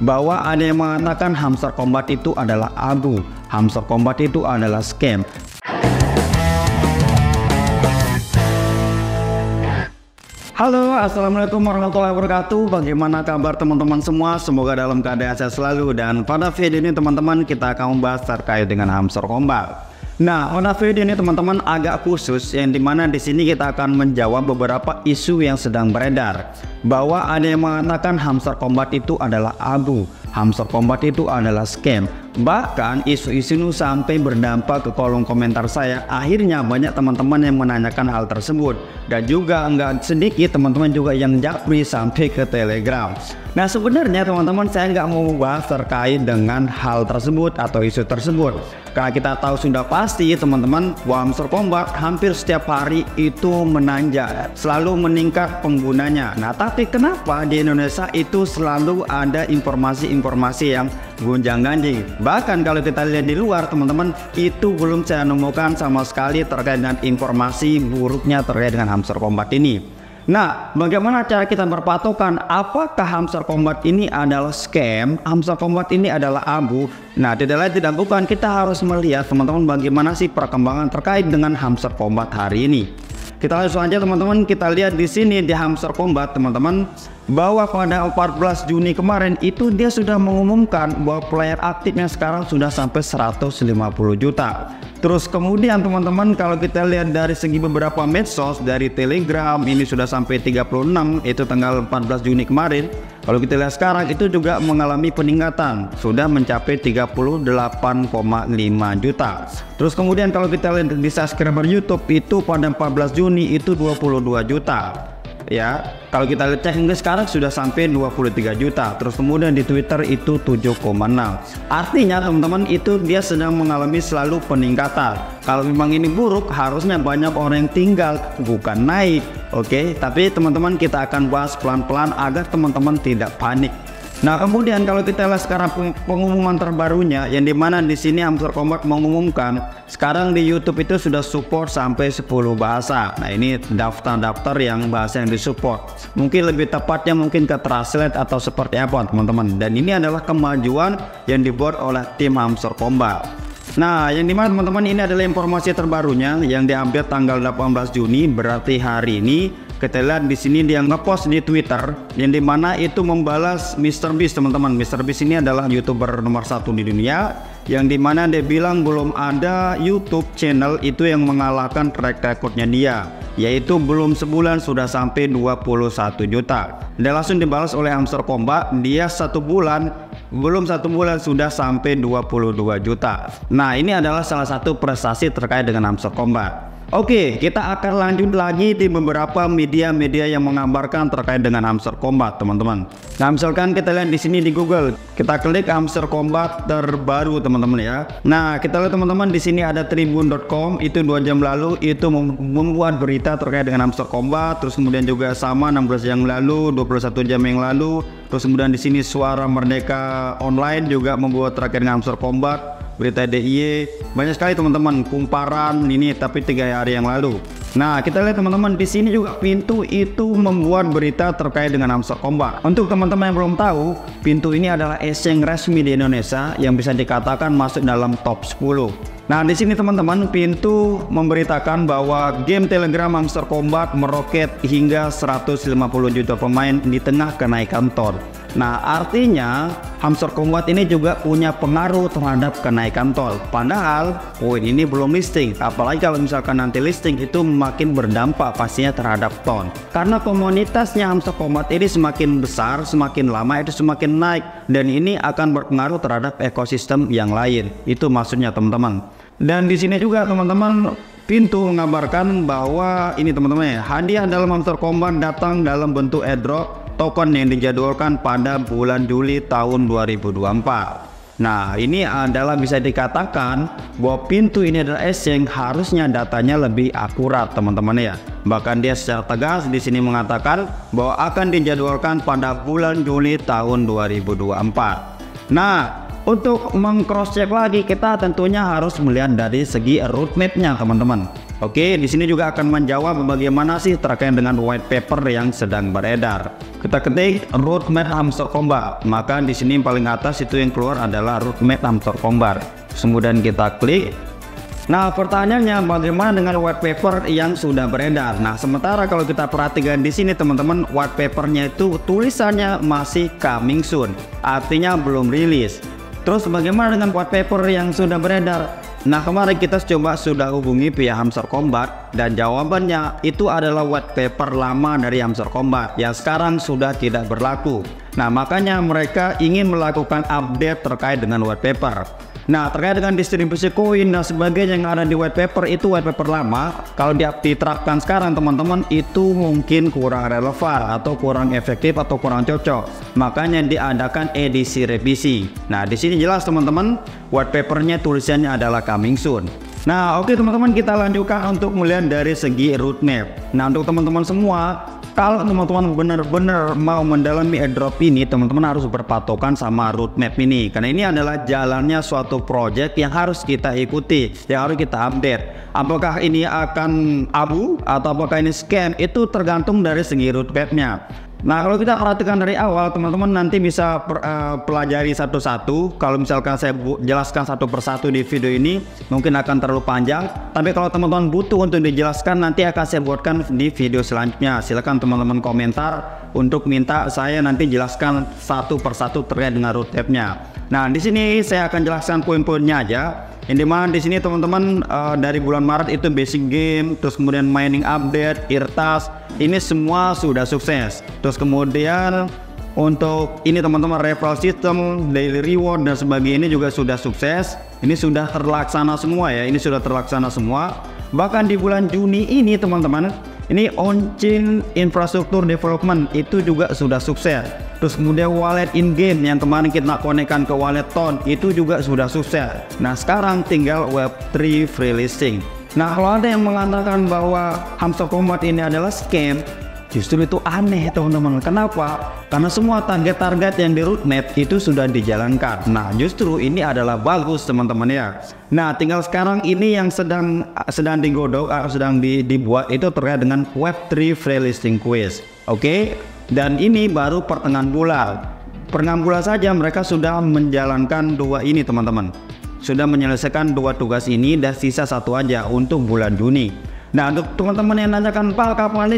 bahwa ada yang mengatakan Hamster Kombat itu adalah abu, Hamster Kombat itu adalah scam. Halo, assalamualaikum warahmatullahi wabarakatuh. Bagaimana kabar teman-teman semua? Semoga dalam keadaan sehat selalu. Dan pada video ini teman-teman kita akan membahas terkait dengan Hamster Kombat. Nah, pada video ini teman-teman agak khusus, yang dimana di sini kita akan menjawab beberapa isu yang sedang beredar, bahwa ada yang mengatakan Hamster Kombat itu adalah abu, Hamster Kombat itu adalah scam. Bahkan isu-isu ini sampai berdampak ke kolom komentar saya. Akhirnya banyak teman-teman yang menanyakan hal tersebut, dan juga enggak sedikit teman-teman juga yang japri sampai ke Telegram. Nah, sebenarnya teman-teman saya nggak mau membahas terkait dengan hal tersebut atau isu tersebut, karena kita tahu sudah pasti teman-teman bahwa Hamster Kombat hampir setiap hari itu menanjak, selalu meningkat penggunanya. Nah, tapi kenapa di Indonesia itu selalu ada informasi-informasi yang gonjang-ganjing? Bahkan kalau kita lihat di luar teman-teman, itu belum saya nemukan sama sekali terkait dengan informasi buruknya terkait dengan Hamster Kombat ini. Nah, bagaimana cara kita berpatokan apakah Hamster Kombat ini adalah scam, Hamster Kombat ini adalah abu? Nah, tidak lain tidak bukan, kita harus melihat teman-teman bagaimana sih perkembangan terkait dengan Hamster Kombat hari ini. Kita langsung aja teman-teman, kita lihat di sini di Hamster Kombat teman-teman, bahwa pada 14 Juni kemarin itu dia sudah mengumumkan bahwa player aktifnya sekarang sudah sampai 150 juta. Terus kemudian teman-teman kalau kita lihat dari segi beberapa medsos, dari Telegram ini sudah sampai 36, itu tanggal 14 Juni kemarin. Kalau kita lihat sekarang itu juga mengalami peningkatan, sudah mencapai 38,5 juta. Terus kemudian kalau kita lihat di subscriber YouTube itu pada 14 Juni itu 22 juta. Ya, kalau kita lihat hingga sekarang sudah sampai 23 juta. Terus kemudian di Twitter itu 7,6. Artinya teman-teman itu dia sedang mengalami selalu peningkatan. Kalau memang ini buruk, harusnya banyak orang yang tinggal, bukan naik. Oke, tapi teman-teman kita akan bahas pelan-pelan agar teman-teman tidak panik. Nah, kemudian kalau kita lihat sekarang pengumuman terbarunya, yang dimana di sini Hamster Kombat mengumumkan sekarang di YouTube itu sudah support sampai 10 bahasa. Nah, ini daftar-daftar yang bahasa yang disupport. Mungkin lebih tepatnya mungkin ke translate atau seperti apa teman-teman. Dan ini adalah kemajuan yang dibuat oleh tim Hamster Kombat. Nah, yang dimana teman-teman ini adalah informasi terbarunya yang diambil tanggal 18 Juni, berarti hari ini. Kita lihat di sini dia ngepost di Twitter yang dimana itu membalas MrBeast teman-teman. MrBeast ini adalah YouTuber nomor 1 di dunia, yang dimana dia bilang belum ada YouTube channel itu yang mengalahkan track recordnya dia, yaitu belum sebulan sudah sampai 21 juta. Dan langsung dibalas oleh Hamster Kombat, dia belum satu bulan sudah sampai 22 juta. Nah, ini adalah salah satu prestasi terkait dengan Hamster Kombat. Oke, kita akan lanjut lagi di beberapa media-media yang mengabarkan terkait dengan Hamster Kombat, teman-teman. Nah, misalkan kita lihat di sini di Google, kita klik Hamster Kombat terbaru, teman-teman ya. Nah, kita lihat teman-teman di sini ada tribun.com, itu 2 jam lalu itu membuat berita terkait dengan Hamster Kombat. Terus kemudian juga sama 16 jam lalu, 21 jam yang lalu. Terus kemudian di sini Suara Merdeka Online juga membuat terkait dengan Hamster Kombat. Berita DIY banyak sekali teman-teman, kumparan ini tapi 3 hari yang lalu. Nah, kita lihat teman-teman di sini juga Pintu itu membuat berita terkait dengan Hamster Kombat. Untuk teman-teman yang belum tahu, Pintu ini adalah exchange resmi di Indonesia yang bisa dikatakan masuk dalam top 10. Nah, di sini teman-teman Pintu memberitakan bahwa game Telegram Hamster Kombat meroket hingga 150 juta pemain di tengah kenaikan ton. Nah, artinya Hamster Kombat ini juga punya pengaruh terhadap kenaikan tol. Padahal poin ini belum listing, apalagi kalau misalkan nanti listing itu makin berdampak pastinya terhadap ton. Karena komunitasnya Hamster Kombat ini semakin besar, semakin lama itu semakin naik, dan ini akan berpengaruh terhadap ekosistem yang lain. Itu maksudnya teman-teman. Dan di sini juga teman-teman Pintu mengabarkan bahwa ini teman-teman ya, hadiah dalam Hamster Kombat datang dalam bentuk airdrop token yang dijadwalkan pada bulan Juli tahun 2024. Nah, ini adalah bisa dikatakan bahwa Pintu ini adalah exchange harusnya datanya lebih akurat teman-teman ya. Bahkan dia secara tegas di sini mengatakan bahwa akan dijadwalkan pada bulan Juli tahun 2024. Nah, untuk meng-cross check lagi kita tentunya harus melihat dari segi roadmap-nya teman-teman. Oke, di sini juga akan menjawab bagaimana sih terkait dengan white paper yang sedang beredar. Kita ketik roadmap Hamster Combat, maka di sini paling atas itu yang keluar adalah roadmap Hamster Combat. Kemudian kita klik. Nah, pertanyaannya bagaimana dengan white paper yang sudah beredar? Nah, sementara kalau kita perhatikan di sini teman-teman, white papernya itu tulisannya masih coming soon, artinya belum rilis. Terus bagaimana dengan white paper yang sudah beredar? Nah, kemarin kita coba sudah hubungi pihak Hamster Combat dan jawabannya itu adalah white paper lama dari Hamster Combat yang sekarang sudah tidak berlaku. Nah, makanya mereka ingin melakukan update terkait dengan white paper. Nah, terkait dengan distribusi koin dan sebagainya yang ada di white paper itu white paper lama, kalau diterapkan sekarang teman-teman itu mungkin kurang relevan atau kurang efektif atau kurang cocok. Makanya diadakan edisi revisi. Nah, di sini jelas teman-teman, white papernya tulisannya adalah coming soon. Nah, oke teman-teman, kita lanjutkan untuk melihat dari segi roadmap. Nah, untuk teman-teman semua, kalau teman-teman benar-benar mau mendalami airdrop ini, teman-teman harus berpatokan sama roadmap ini, karena ini adalah jalannya suatu project yang harus kita ikuti, yang harus kita update. Apakah ini akan abu atau apakah ini scam, itu tergantung dari segi roadmapnya. Nah, kalau kita perhatikan dari awal, teman-teman nanti bisa pelajari satu-satu. Kalau misalkan saya jelaskan satu persatu di video ini, mungkin akan terlalu panjang. Tapi kalau teman-teman butuh untuk dijelaskan, nanti akan saya buatkan di video selanjutnya. Silakan teman-teman komentar untuk minta saya nanti jelaskan satu persatu terkait dengan roadmapnya. Nah, di sini saya akan jelaskan poin-poinnya aja. Yang dimana di sini teman-teman dari bulan Maret itu basic game, terus kemudian mining update, IRTAS, ini semua sudah sukses. Terus kemudian untuk ini teman-teman referral system, daily reward dan sebagainya ini juga sudah sukses. Ini sudah terlaksana semua ya, ini sudah terlaksana semua. Bahkan di bulan Juni ini teman-teman, ini on-chain infrastruktur development itu juga sudah sukses. Terus kemudian wallet in-game yang kemarin kita konekkan ke wallet Ton itu juga sudah sukses. Nah, sekarang tinggal Web3 free listing. Nah, kalau ada yang mengatakan bahwa Hamster Combat ini adalah scam, justru itu aneh teman-teman. Kenapa? Karena semua target-target yang di roadmap itu sudah dijalankan. Nah, justru ini adalah bagus teman-teman ya. Nah, tinggal sekarang ini yang sedang digodok, sedang dibuat itu terkait dengan Web3 free listing quiz. Oke? Dan ini baru pertengahan bulan. Pertengahan bulan saja mereka sudah menjalankan dua ini teman-teman. Sudah menyelesaikan dua tugas ini dan sisa satu aja untuk bulan Juni. Nah, untuk teman-teman yang nanyakan Pak kapan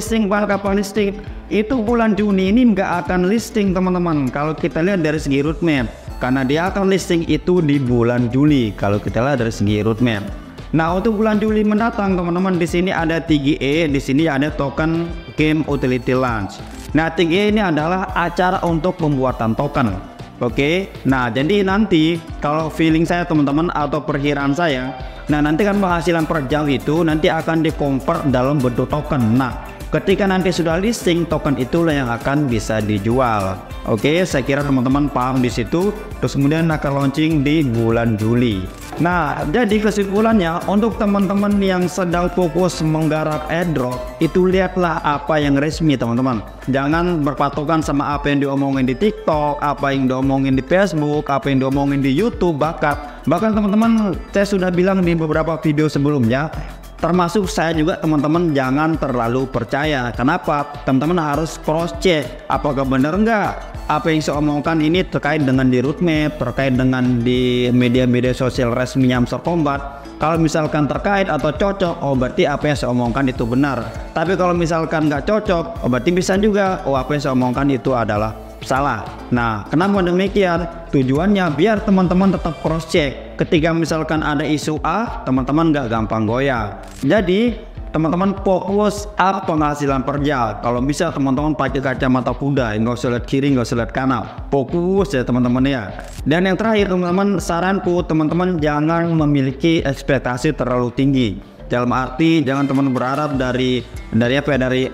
listing, itu bulan Juni ini nggak akan listing teman-teman. Kalau kita lihat dari segi roadmap, karena dia akan listing itu di bulan Juli. Kalau kita lihat dari segi roadmap. Nah, untuk bulan Juli mendatang teman-teman, di sini ada TGE, di sini ada token game utility launch. Nah, TGE ini adalah acara untuk pembuatan token. Oke, nah jadi nanti kalau feeling saya teman-teman atau perkiraan saya, nah nanti kan penghasilan per jam itu nanti akan di-convert dalam bentuk token. Nah, ketika nanti sudah listing, token itulah yang akan bisa dijual. Oke, saya kira teman-teman paham di situ. Terus kemudian akan launching di bulan Juli. Nah, jadi kesimpulannya untuk teman-teman yang sedang fokus menggarap airdrop, itu lihatlah apa yang resmi teman-teman. Jangan berpatokan sama apa yang diomongin di TikTok, apa yang diomongin di Facebook, apa yang diomongin di YouTube. Bahkan teman-teman, saya sudah bilang di beberapa video sebelumnya, termasuk saya juga teman-teman, jangan terlalu percaya. Kenapa? Teman-teman harus cross check apakah benar enggak apa yang saya omongkan ini terkait dengan di roadmap, terkait dengan di media-media sosial resmi Hamster Combat. Kalau misalkan terkait atau cocok, oh berarti apa yang saya omongkan itu benar. Tapi kalau misalkan nggak cocok, oh berarti bisa juga, oh apa yang saya omongkan itu adalah salah. Nah, kenapa demikian? Tujuannya biar teman-teman tetap cross check. Ketika misalkan ada isu A, teman-teman nggak gampang goyah. Jadi teman-teman fokus up penghasilan per jam. Kalau bisa teman-teman pakai kacamata kuda, nggak usah lihat kiri, nggak usah lihat kanan, fokus ya teman-teman ya. Dan yang terakhir teman-teman, saranku teman-teman jangan memiliki ekspektasi terlalu tinggi. Dalam arti jangan teman berharap dari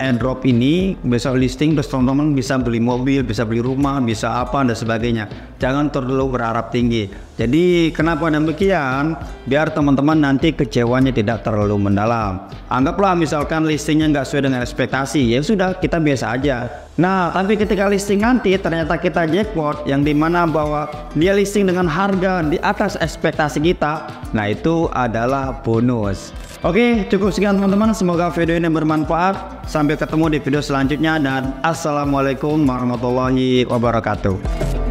airdrop ini besok listing terus teman-teman bisa beli mobil, bisa beli rumah, bisa apa dan sebagainya. Jangan terlalu berharap tinggi. Jadi kenapa demikian? Biar teman-teman nanti kecewanya tidak terlalu mendalam. Anggaplah misalkan listingnya nggak sesuai dengan ekspektasi, ya sudah kita biasa aja. Nah, tapi ketika listing nanti ternyata kita jackpot, yang dimana bahwa dia listing dengan harga di atas ekspektasi kita, nah itu adalah bonus. Oke, cukup sekian teman-teman. Semoga video ini bermanfaat. Sampai ketemu di video selanjutnya dan assalamualaikum warahmatullahi wabarakatuh.